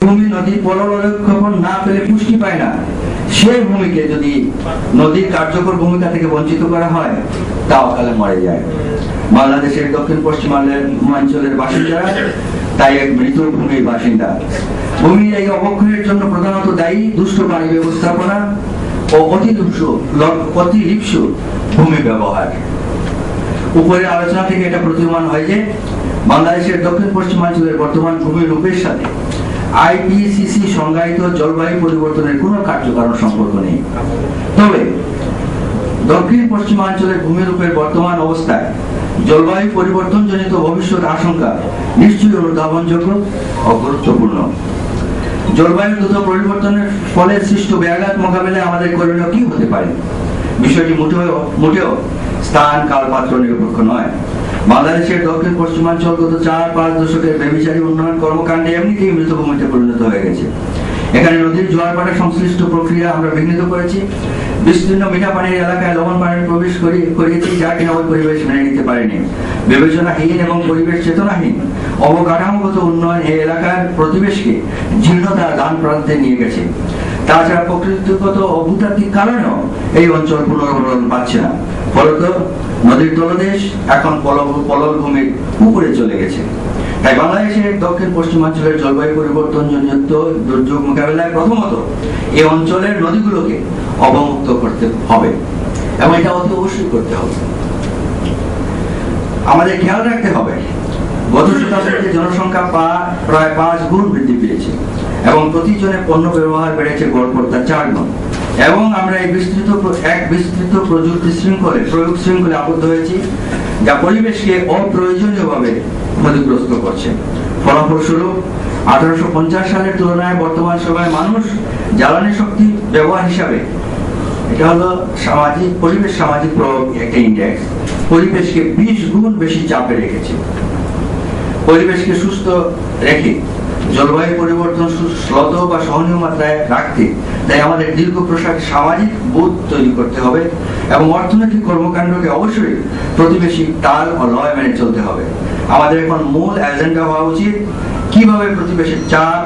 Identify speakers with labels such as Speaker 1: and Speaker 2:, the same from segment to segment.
Speaker 1: ভূমি নদী পললক্ষেপণ না পেলে পুষ্টি পায় না, সেই ভূমিকে যদি নদীর কার্যকর ভূমিকা থেকে বঞ্চিত করা হয় তা অকালে মরে যায়। বাংলাদেশের দক্ষিণ পশ্চিমাঞ্চলের বাসিন্দারা তাই এক মৃত ভূমির বাসিন্দা। ভূমির এই অবক্ষয়ের জন্য প্রধানত দায়ী দুষ্ট পানি ব্যবস্থাপনা ও অতিলিপ্সু ভূমি ব্যবহার। উপরের আলোচনা থেকে এটা প্রতীয়মান হয় যে বাংলাদেশের দক্ষিণ পশ্চিমাঞ্চলের বর্তমান ভূমি রূপের সাথে আইপিসিসি সংজ্ঞায়িত জলবায়ু পরিবর্তনের কোনো কার্যকারণ সম্পর্ক নেই। তবে দক্ষিণ পশ্চিমাঞ্চলের ভূমিরূপের বর্তমান অবস্থায় জলবায়ু পরিবর্তনজনিত ভবিষ্যৎ আশঙ্কা নিশ্চয়ই অনুধাবনযোগ্য ও গুরুত্বপূর্ণ। জলবায়ু দ্রুত পরিবর্তনের ফলে সৃষ্ট ব্যাঘাত মোকাবেলায় আমাদের করণীয় কি হতে পারে? বিষয়টি মোটেও স্থান কাল পাত্র নিরপেক্ষ নয়। বাংলাদেশের দক্ষিণ পশ্চিমাঞ্চল গত 4-5 দশকের ব্যভিচারী উন্নয়ন কর্মকাণ্ডে এমনিতেই মৃতভূমিতে পরিণত হয়ে গেছে। এখানে নদীর জোয়ার ভাটা সংশ্লিষ্ট প্রক্রিয়া আমরা বিঘ্নিত করেছি। বিস্তীর্ণ মিঠা পানির এলাকায় লবণ পানির প্রবেশ করিয়েছি, যা কিনা ওই পরিবেশ মেনে নিতে পারেনি। বিবেচনাহীন এবং পরিবেশ চেতনাহীন অবকাঠামোগত উন্নয়ন এই এলাকার প্রতিবেশকে জীর্ণতার দান প্রান্তে নিয়ে গেছে। তাছাড়া প্রকৃতিগত ও ভূতাত্ত্বিক কারণেও এই অঞ্চল পুনর্গঠন পাচ্ছে না। ফলত নদীর তলদেশ এখন পলল ভূমির উপরে চলে গেছে। তাই বাংলাদেশের দক্ষিণ পশ্চিমাঞ্চলের জলবায়ু পরিবর্তনজনিত দুর্যোগ মোকাবেলায় প্রথমত এই অঞ্চলের নদীগুলোকে অবমুক্ত করতে হবে এবং এটা অতি অবশ্যই করতে হবে। আমাদের খেয়াল রাখতে হবে গত শতাব্দীতে জনসংখ্যা প্রায় 5 গুণ বৃদ্ধি পেয়েছে এবং প্রতিজনে পণ্য ব্যবহার বেড়েছে গড়পড়তা 4 গুণ, এবং আমরা এই বিস্তৃত প্রয়োগ শৃঙ্খলে আবদ্ধ হয়েছি, যা পরিবেশকে অপ্রয়োজনীয়ভাবে ক্ষতিগ্রস্ত করছে। ফলস্বরূপ 1850 সালের তুলনায় বর্তমান সময়ে মানুষ জ্বালানি শক্তি ব্যবহার হিসাবে, এটা হলো পরিবেশ সামাজিক প্রভাব একটা ইন্ডেক্স, পরিবেশকে 20 গুণ বেশি চাপে রেখেছে। পরিবেশকে সুস্থ রেখে জলবায়ু পরিবর্তন শ্লথ বা সহনীয় মাত্রায় রাখতে তাই আমাদের দীর্ঘপ্রসারী সামাজিক বোধ তৈরি করতে হবে এবং অর্থনৈতিক কর্মকাণ্ডকে অবশ্যই প্রতিবেশী তাল ও লয় মেনে চলতে হবে। আমাদের এখন মূল এজেন্ডা হওয়া উচিত কিভাবে প্রতিবেশীর চাপ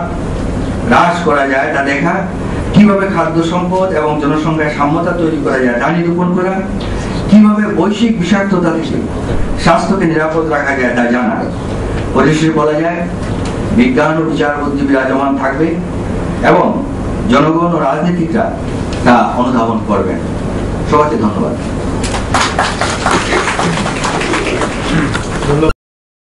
Speaker 1: হ্রাস করা যায় তা দেখা, কিভাবে খাদ্য সম্পদ এবং জনসংখ্যায় সাম্যতা তৈরি করা যায় তা নিরূপণ করা, কিভাবে বৈশ্বিক বিষাক্ততা থেকে স্বাস্থ্যকে নিরাপদ রাখা যায় তা জানা। পরিশেষে বলা যায় বিজ্ঞান ও বিচার বুদ্ধি বিরাজমান থাকবে এবং জনগণ ও রাজনীতিকরা তা অনুধাবন করবেন। সবাইকে ধন্যবাদ।